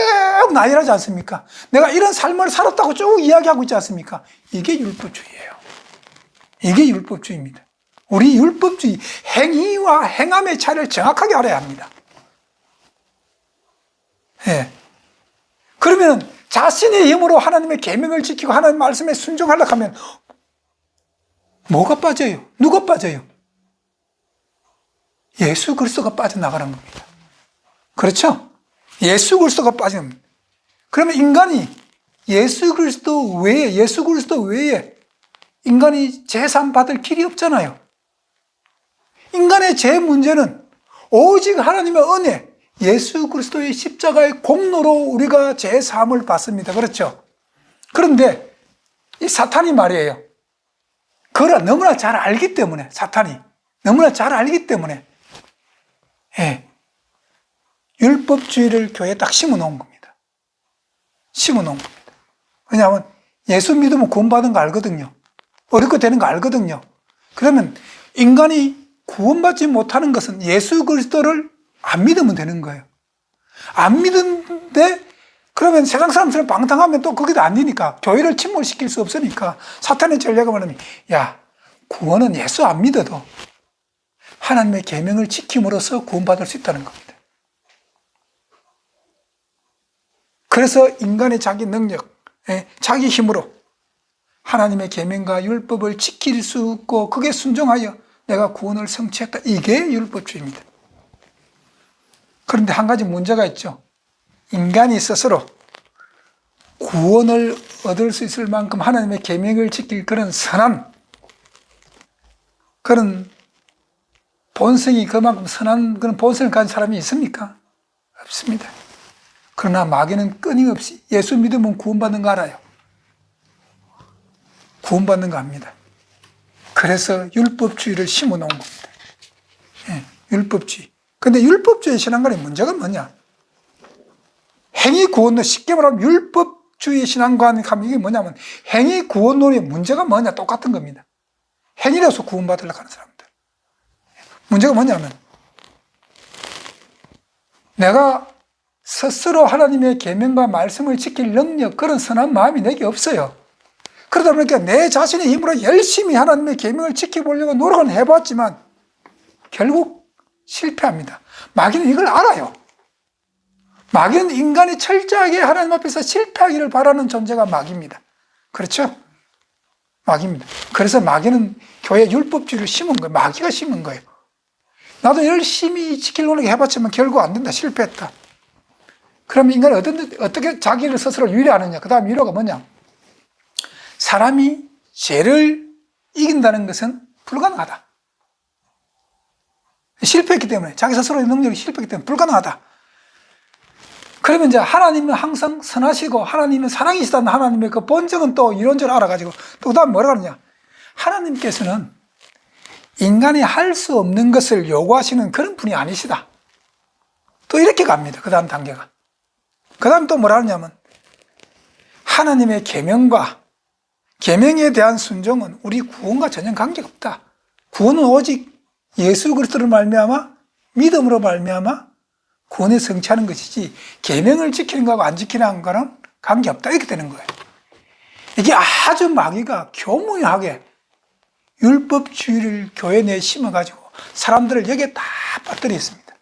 나열하지 않습니까? 내가 이런 삶을 살았다고 쭉 이야기하고 있지 않습니까? 이게 율법주의예요. 이게 율법주의입니다. 우리 율법주의, 행위와 행함의 차이를 정확하게 알아야 합니다. 예. 그러면 자신의 힘으로 하나님의 계명을 지키고 하나님 말씀에 순종하려고 하면 뭐가 빠져요? 누가 빠져요? 예수 그리스도가 빠져나가는 겁니다. 그렇죠? 예수 그리스도가 빠지는 겁니다. 그러면 인간이 예수 그리스도 외에 인간이 제삼 받을 길이 없잖아요. 인간의 제 문제는 오직 하나님의 은혜, 예수 그리스도의 십자가의 공로로 우리가 제사함을 받습니다. 그렇죠? 그런데 이 사탄이 말이에요. 그걸 너무나 잘 알기 때문에, 사탄이 너무나 잘 알기 때문에 예, 율법주의를 교회에 딱 심어놓은 겁니다. 심어놓은 겁니다. 왜냐하면 예수 믿으면 구원받은 거 알거든요. 어렵게 되는 거 알거든요. 그러면 인간이 구원받지 못하는 것은 예수 그리스도를 안 믿으면 되는 거예요. 안 믿는데 그러면 세상 사람들은 방탕하면 또 거기도 안 되니까 교회를 침몰시킬 수 없으니까 사탄의 전략을 말하면 야, 구원은 예수 안 믿어도 하나님의 계명을 지킴으로써 구원받을 수 있다는 겁니다. 그래서 인간의 자기 능력, 자기 힘으로 하나님의 계명과 율법을 지킬 수 없고 그게 순종하여 내가 구원을 성취했다. 이게 율법주의입니다. 그런데 한 가지 문제가 있죠. 인간이 스스로 구원을 얻을 수 있을 만큼 하나님의 계명을 지킬 그런 선한 그런 본성이 그만큼 선한 그런 본성을 가진 사람이 있습니까? 없습니다. 그러나 마귀는 끊임없이 예수 믿으면 구원받는 거 알아요. 구원받는 거 압니다. 그래서 율법주의를 심어놓은 겁니다. 예, 율법주의. 근데 율법주의 신앙관의 문제가 뭐냐? 행위 구원론, 쉽게 말하면 율법주의 신앙관 하면 이게 뭐냐면 행위 구원론의 문제가 뭐냐? 똑같은 겁니다. 행위라서 구원받으려고 하는 사람들. 문제가 뭐냐면 내가 스스로 하나님의 계명과 말씀을 지킬 능력, 그런 선한 마음이 내게 없어요. 그러다 보니까 내 자신의 힘으로 열심히 하나님의 계명을 지켜보려고 노력은 해봤지만 결국 실패합니다. 마귀는 이걸 알아요. 마귀는 인간이 철저하게 하나님 앞에서 실패하기를 바라는 존재가 마귀입니다. 그렇죠? 마귀입니다. 그래서 마귀는 교회 율법주의를 심은 거예요. 마귀가 심은 거예요. 나도 열심히 지키려고 해봤지만 결국 안 된다. 실패했다. 그러면 인간은 어떻게 자기를 스스로 위로하느냐? 그 다음 위로가 뭐냐? 사람이 죄를 이긴다는 것은 불가능하다. 실패했기 때문에, 자기 스스로의 능력이 실패했기 때문에 불가능하다. 그러면 이제 하나님은 항상 선하시고 하나님은 사랑이시다는 하나님의 그 본적은 또 이론적으로 알아가지고 또 그다음 뭐라 그러냐, 하나님께서는 인간이 할 수 없는 것을 요구하시는 그런 분이 아니시다. 또 이렇게 갑니다. 그 다음 단계가. 그 다음 또 뭐라 하냐면, 하나님의 계명과 계명에 대한 순종은 우리 구원과 전혀 관계가 없다. 구원은 오직 예수 그리스도를 말미암아 믿음으로 말미암아 구원에 성취하는 것이지 계명을 지키는 거하고 안 지키는 거랑 관계없다. 이렇게 되는 거예요. 이게 아주 마귀가 교묘하게 율법주의를 교회 내에 심어가지고 사람들을 여기에 다 빠뜨려 있습니다.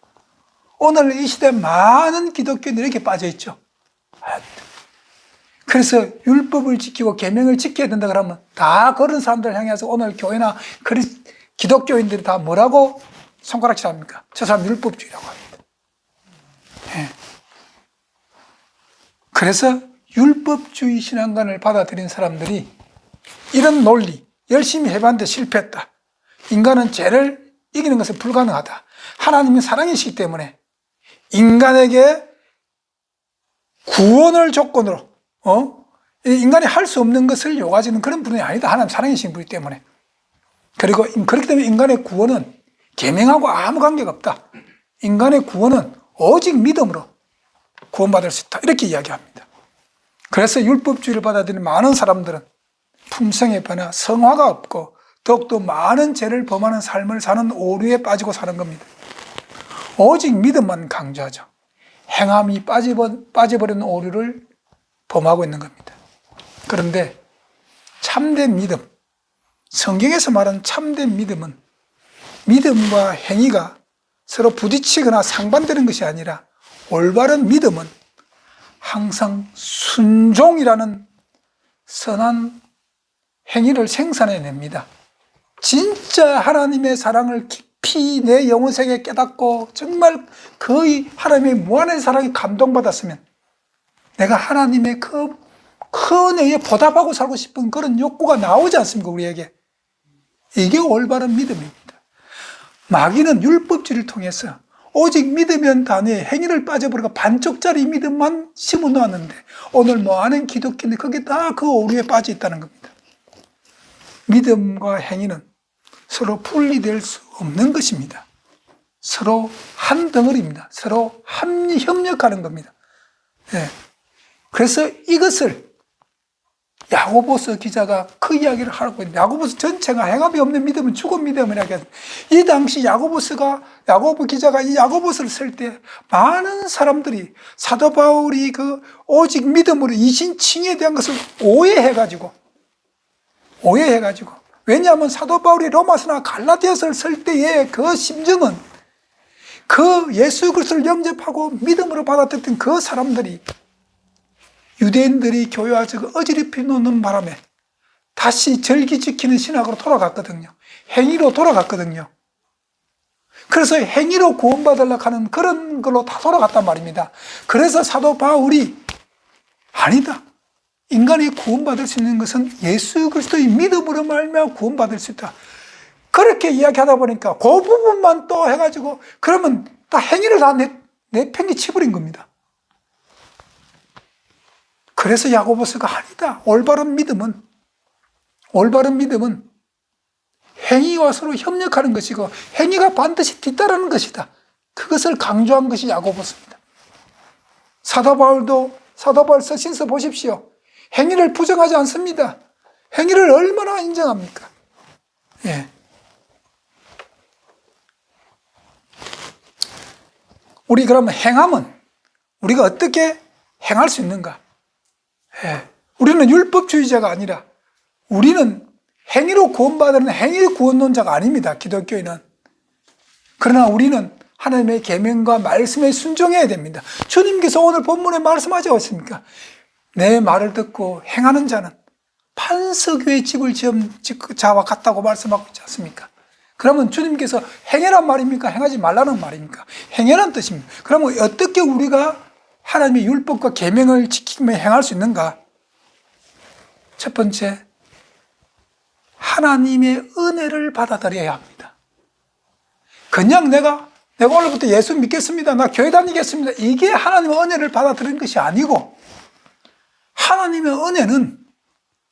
오늘 이 시대 많은 기독교인들이 이렇게 빠져 있죠. 그래서 율법을 지키고 계명을 지켜야 된다 그러면 다 그런 사람들을 향해서 오늘 교회나 기독교인들이 다 뭐라고 손가락질 합니까? 저 사람 율법주의라고 합니다. 네. 그래서 율법주의 신앙관을 받아들인 사람들이 이런 논리, 열심히 해봤는데 실패했다. 인간은 죄를 이기는 것은 불가능하다. 하나님이 사랑이시기 때문에 인간에게 구원을 조건으로 인간이 할 수 없는 것을 요구하시는 그런 분이 아니다. 하나님 사랑이신 분이기 때문에. 그리고 그렇기 때문에 인간의 구원은 계명하고 아무 관계가 없다. 인간의 구원은 오직 믿음으로 구원받을 수 있다. 이렇게 이야기합니다. 그래서 율법주의를 받아들이는 많은 사람들은 품성의 변화, 성화가 없고 더욱더 많은 죄를 범하는 삶을 사는 오류에 빠지고 사는 겁니다. 오직 믿음만 강조하죠. 행함이 빠져버리는 오류를 범하고 있는 겁니다. 그런데 참된 믿음, 성경에서 말하는 참된 믿음은 믿음과 행위가 서로 부딪히거나 상반되는 것이 아니라 올바른 믿음은 항상 순종이라는 선한 행위를 생산해냅니다. 진짜 하나님의 사랑을 깊이 내 영혼생에 깨닫고 정말 거의 하나님의 무한의 사랑에 감동받았으면 내가 하나님의 그 은혜에 보답하고 살고 싶은 그런 욕구가 나오지 않습니까? 우리에게. 이게 올바른 믿음입니다. 마귀는 율법주의를 통해서 오직 믿으면 다네 행위를 빠져버리고 반쪽짜리 믿음만 심어놓았는데 오늘 많은 기독교인들이 거기에 다 그 오류에 빠져 있다는 겁니다. 믿음과 행위는 서로 분리될 수 없는 것입니다. 서로 한 덩어리입니다. 서로 협력하는 겁니다. 네. 그래서 이것을 야고보서 기자가 그 이야기를 하고 있는데, 야고보서 전체가 행함이 없는 믿음은 죽은 믿음이라고 했습니다. 이 당시 야고보 기자가 이 야고보서를 쓸 때 많은 사람들이 사도 바울이 그 오직 믿음으로 이신칭에 대한 것을 오해해가지고 왜냐하면 사도 바울이 로마서나 갈라디아서를 쓸 때의 그 심정은 그 예수 그리스도를 영접하고 믿음으로 받아들였던 그 사람들이 유대인들이 교회 와서 어지럽히 놓는 바람에 다시 절기 지키는 신학으로 돌아갔거든요. 행위로 돌아갔거든요. 그래서 행위로 구원받으려고 하는 그런 걸로 다 돌아갔단 말입니다. 그래서 사도 바울이 아니다. 인간이 구원받을 수 있는 것은 예수 그리스도의 믿음으로 말미암아 구원받을 수 있다. 그렇게 이야기하다 보니까 그 부분만 또 해가지고 그러면 다 행위를 다 내팽개쳐버린 겁니다. 그래서 야고보서가 아니다. 올바른 믿음은 행위와 서로 협력하는 것이고 행위가 반드시 뒤따르는 것이다. 그것을 강조한 것이 야고보서입니다. 사도 바울 서신서 보십시오. 행위를 부정하지 않습니다. 행위를 얼마나 인정합니까? 예. 우리 그러면 행함은 우리가 어떻게 행할 수 있는가? 예. 우리는 율법주의자가 아니라 우리는 행위로 구원받는 행위 구원론자가 아닙니다. 기독교인은. 그러나 우리는 하나님의 계명과 말씀에 순종해야 됩니다. 주님께서 오늘 본문에 말씀하지 않습니까? 내 말을 듣고 행하는 자는 반석 위에 집을 지은 자와 같다고 말씀하고 있지 않습니까? 그러면 주님께서 행해란 말입니까? 행하지 말라는 말입니까? 행해란 뜻입니다. 그러면 어떻게 우리가 하나님의 율법과 계명을 지키며 행할 수 있는가? 첫 번째, 하나님의 은혜를 받아들여야 합니다. 그냥 내가 오늘부터 예수 믿겠습니다, 나 교회 다니겠습니다, 이게 하나님의 은혜를 받아들이는 것이 아니고, 하나님의 은혜는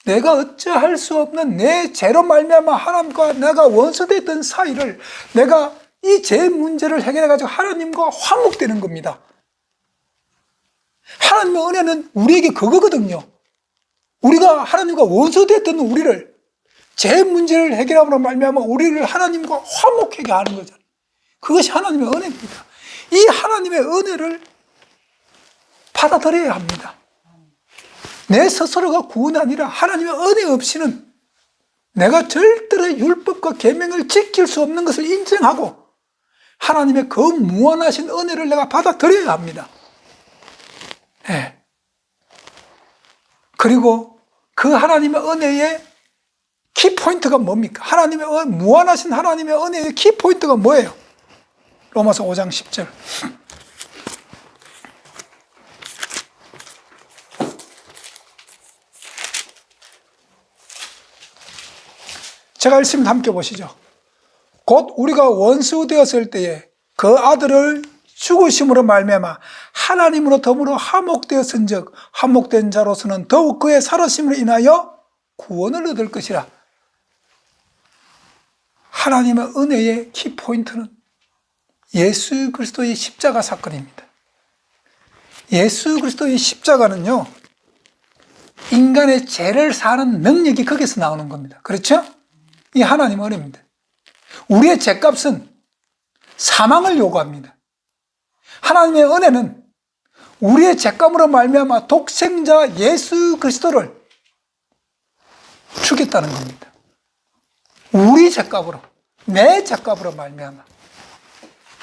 내가 어찌할 수 없는 내 죄로 말미암아 하나님과 내가 원수됐던 사이를 내가 이 죄 문제를 해결해가지고 하나님과 화목되는 겁니다. 하나님의 은혜는 우리에게 그거거든요. 우리가 하나님과 원수됐던 우리를, 죄 문제를 해결함으로 말미암아 우리를 하나님과 화목하게 하는 거잖아요. 그것이 하나님의 은혜입니다. 이 하나님의 은혜를 받아들여야 합니다. 내 스스로가 구원이 아니라 하나님의 은혜 없이는 내가 절대로 율법과 계명을 지킬 수 없는 것을 인정하고 하나님의 그 무한하신 은혜를 내가 받아들여야 합니다. 네. 그리고 그 하나님의 은혜의 키포인트가 뭡니까? 무한하신 하나님의 은혜의 키포인트가 뭐예요? 로마서 5장 10절. 제가 읽으면 함께 보시죠. 곧 우리가 원수 되었을 때에 그 아들을 죽으심으로 말미암아 하나님으로 더불어 화목되었은즉 화목된 자로서는 더욱 그의 살아심으로 인하여 구원을 얻을 것이라. 하나님의 은혜의 키포인트는 예수 그리스도의 십자가 사건입니다. 예수 그리스도의 십자가는요, 인간의 죄를 사는 능력이 거기서 나오는 겁니다. 그렇죠? 이 하나님의 은혜입니다. 우리의 죄값은 사망을 요구합니다. 하나님의 은혜는 우리의 죄값으로 말미암아 독생자 예수 그리스도를 주겠다는 겁니다. 우리 죄값으로, 내 죄값으로 말미암아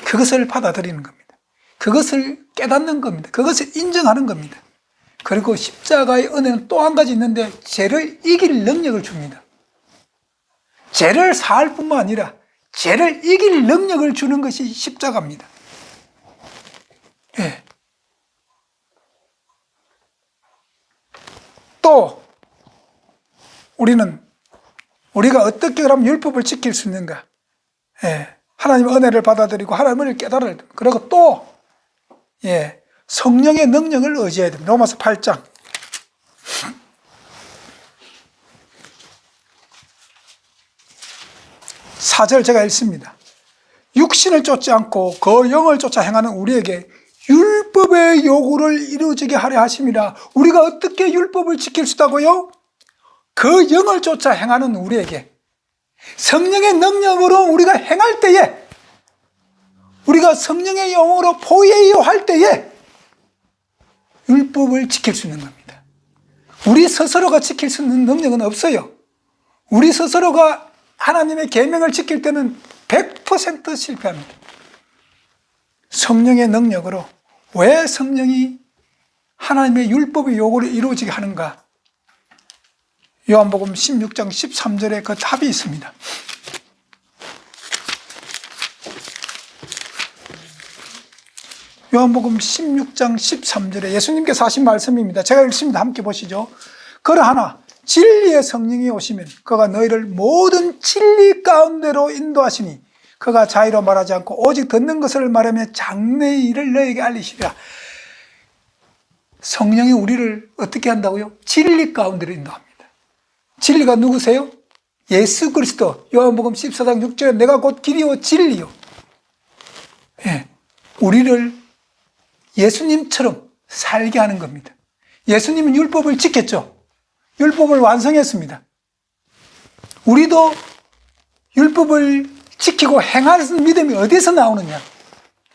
그것을 받아들이는 겁니다. 그것을 깨닫는 겁니다. 그것을 인정하는 겁니다. 그리고 십자가의 은혜는 또 한 가지 있는데 죄를 이길 능력을 줍니다. 죄를 사할 뿐만 아니라 죄를 이길 능력을 주는 것이 십자가입니다. 예. 또 우리가 어떻게 그러면 율법을 지킬 수 있는가? 예. 하나님의 은혜를 받아들이고 하나님의 은혜를 깨달아야 됩니다. 그리고 또 성령의 능력을 의지해야 됩니다. 로마서 8장 4절 제가 읽습니다. 육신을 쫓지 않고 그 영을 쫓아 행하는 우리에게 율법의 요구를 이루어지게 하려 하심이라. 우리가 어떻게 율법을 지킬 수 있다고요? 그 영을 쫓아 행하는 우리에게 성령의 능력으로 우리가 행할 때에, 우리가 성령의 영으로 포예요 할 때에 율법을 지킬 수 있는 겁니다. 우리 스스로가 지킬 수 있는 능력은 없어요. 우리 스스로가 하나님의 계명을 지킬 때는 100% 실패합니다. 성령의 능력으로. 왜 성령이 하나님의 율법의 요구를 이루어지게 하는가? 요한복음 16장 13절에 그 답이 있습니다. 요한복음 16장 13절에 예수님께서 하신 말씀입니다. 제가 읽습니다. 함께 보시죠. 그러하나 진리의 성령이 오시면 그가 너희를 모든 진리 가운데로 인도하시니 그가 자의로 말하지 않고 오직 듣는 것을 말하며 장래의 일을 너희에게 알리시리라. 성령이 우리를 어떻게 한다고요? 진리 가운데로 인도합니다. 진리가 누구세요? 예수 그리스도. 요한복음 14장 6절에 내가 곧 길이요 진리요. 우리를 예수님처럼 살게 하는 겁니다. 예수님은 율법을 지켰죠. 율법을 완성했습니다. 우리도 율법을 지키고 행하는 믿음이 어디서 나오느냐?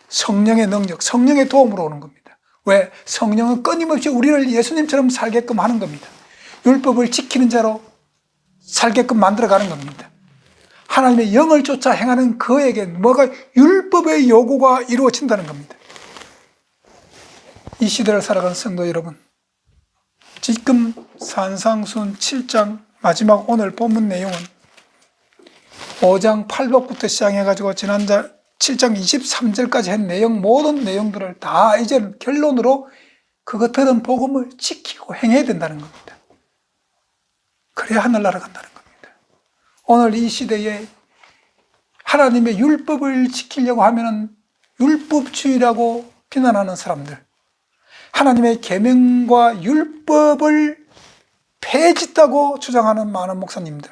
성령의 능력, 성령의 도움으로 오는 겁니다. 왜? 성령은 끊임없이 우리를 예수님처럼 살게끔 하는 겁니다. 율법을 지키는 자로 살게끔 만들어가는 겁니다. 하나님의 영을 쫓아 행하는 그에게 뭐가 율법의 요구가 이루어진다는 겁니다. 이 시대를 살아가는 성도 여러분, 지금 산상순 7장 마지막 오늘 본문 내용은 5장 8복부터 시작해가지고 지난 7장 23절까지 한 내용, 모든 내용들을 다 이제 결론으로 그거 들은 복음을 지키고 행해야 된다는 겁니다. 그래야 하늘나라 간다는 겁니다. 오늘 이 시대에 하나님의 율법을 지키려고 하면은 율법주의라고 비난하는 사람들, 하나님의 계명과 율법을 폐짓다고 주장하는 많은 목사님들,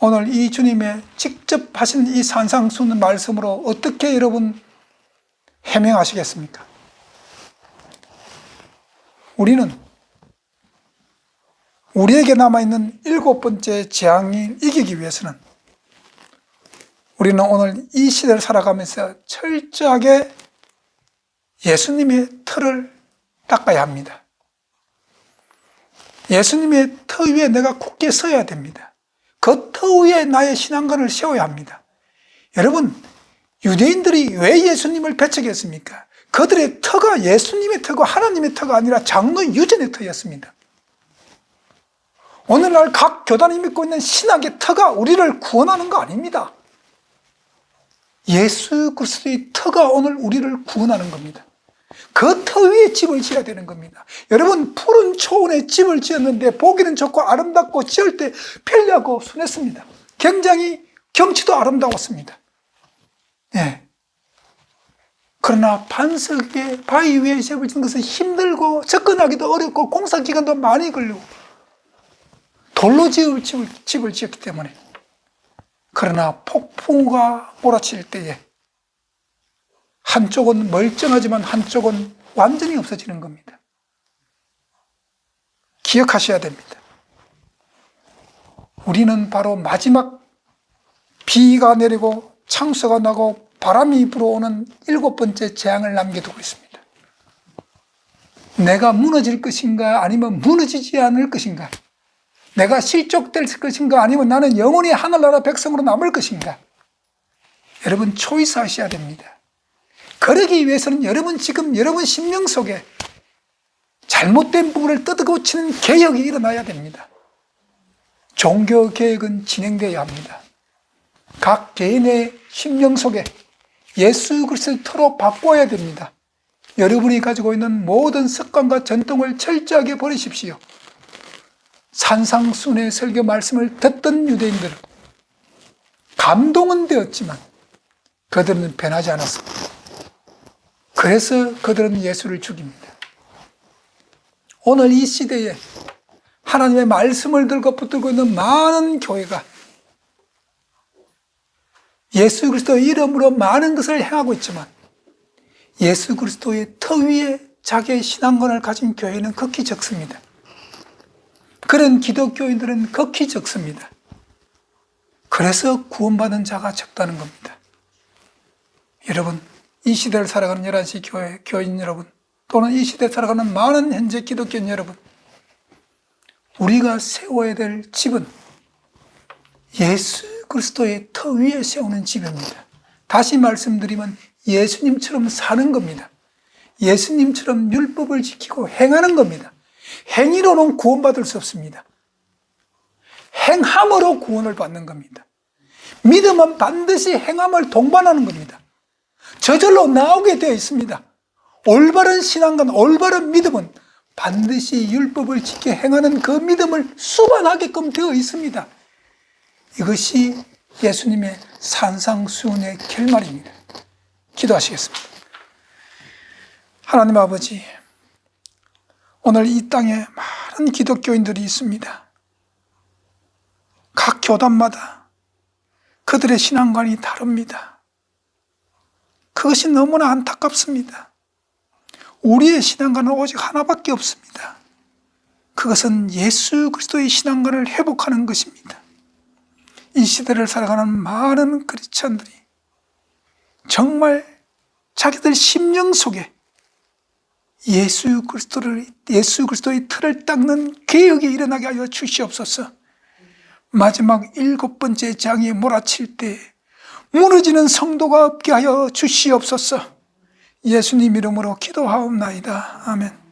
오늘 이 주님의 직접 하신 이 산상수훈 말씀으로 어떻게 여러분 해명하시겠습니까? 우리는 우리에게 남아있는 7번째 재앙을 이기기 위해서는 우리는 오늘 이 시대를 살아가면서 철저하게 예수님의 틀을 닦아야 합니다. 예수님의 터 위에 내가 굳게 서야 됩니다. 그 터 위에 나의 신앙관을 세워야 합니다. 여러분, 유대인들이 왜 예수님을 배척했습니까? 그들의 터가 예수님의 터가 하나님의 터가 아니라 장로 유전의 터였습니다. 오늘날 각 교단이 믿고 있는 신학의 터가 우리를 구원하는 거 아닙니다. 예수 그리스도의 터가 오늘 우리를 구원하는 겁니다. 그 터 위에 집을 지어야 되는 겁니다. 여러분, 푸른 초원에 집을 지었는데 보기는 좋고 아름답고 지을 때 편리하고 순했습니다. 굉장히 경치도 아름다웠습니다. 네. 그러나 반석에 바위 위에 집을 짓는 것은 힘들고 접근하기도 어렵고 공사 기간도 많이 걸리고 돌로 집을 지었기 때문에, 그러나 폭풍우가 몰아칠 때에 한쪽은 멀쩡하지만 한쪽은 완전히 없어지는 겁니다. 기억하셔야 됩니다. 우리는 바로 마지막 비가 내리고 창수가 나고 바람이 불어오는 7번째 재앙을 남겨두고 있습니다. 내가 무너질 것인가 아니면 무너지지 않을 것인가? 내가 실족될 것인가 아니면 나는 영원히 하늘나라 백성으로 남을 것인가? 여러분, 초이스 하셔야 됩니다. 그러기 위해서는 여러분 지금 여러분 심령 속에 잘못된 부분을 뜯어고치는 개혁이 일어나야 됩니다. 종교 개혁은 진행되어야 합니다. 각 개인의 심령 속에 예수 그리스도의 터로 바꿔야 됩니다. 여러분이 가지고 있는 모든 습관과 전통을 철저하게 버리십시오. 산상수훈의 설교 말씀을 듣던 유대인들은 감동은 되었지만 그들은 변하지 않았습니다. 그래서 그들은 예수를 죽입니다. 오늘 이 시대에 하나님의 말씀을 들고 붙들고 있는 많은 교회가 예수 그리스도의 이름으로 많은 것을 행하고 있지만 예수 그리스도의 터 위에 자기의 신앙관을 가진 교회는 극히 적습니다. 그런 기독교인들은 극히 적습니다. 그래서 구원받은 자가 적다는 겁니다. 여러분, 이 시대를 살아가는 11시 교인 여러분, 또는 이 시대에 살아가는 많은 현재 기독교인 여러분, 우리가 세워야 될 집은 예수 그리스도의 터 위에 세우는 집입니다. 다시 말씀드리면 예수님처럼 사는 겁니다. 예수님처럼 율법을 지키고 행하는 겁니다. 행위로는 구원받을 수 없습니다. 행함으로 구원을 받는 겁니다. 믿음은 반드시 행함을 동반하는 겁니다. 저절로 나오게 되어 있습니다. 올바른 신앙과 올바른 믿음은 반드시 율법을 지켜 행하는 그 믿음을 수반하게끔 되어 있습니다. 이것이 예수님의 산상수훈의 결말입니다. 기도하시겠습니다. 하나님 아버지, 오늘 이 땅에 많은 기독교인들이 있습니다. 각 교단마다 그들의 신앙관이 다릅니다. 그것이 너무나 안타깝습니다. 우리의 신앙관은 오직 하나밖에 없습니다. 그것은 예수 그리스도의 신앙관을 회복하는 것입니다. 이 시대를 살아가는 많은 크리스찬들이 정말 자기들 심령 속에 예수 그리스도의 틀을 닦는 개혁이 일어나게 하여 주시옵소서. 마지막 7번째 장이 몰아칠 때 무너지는 성도가 없게 하여 주시옵소서. 예수님 이름으로 기도하옵나이다. 아멘.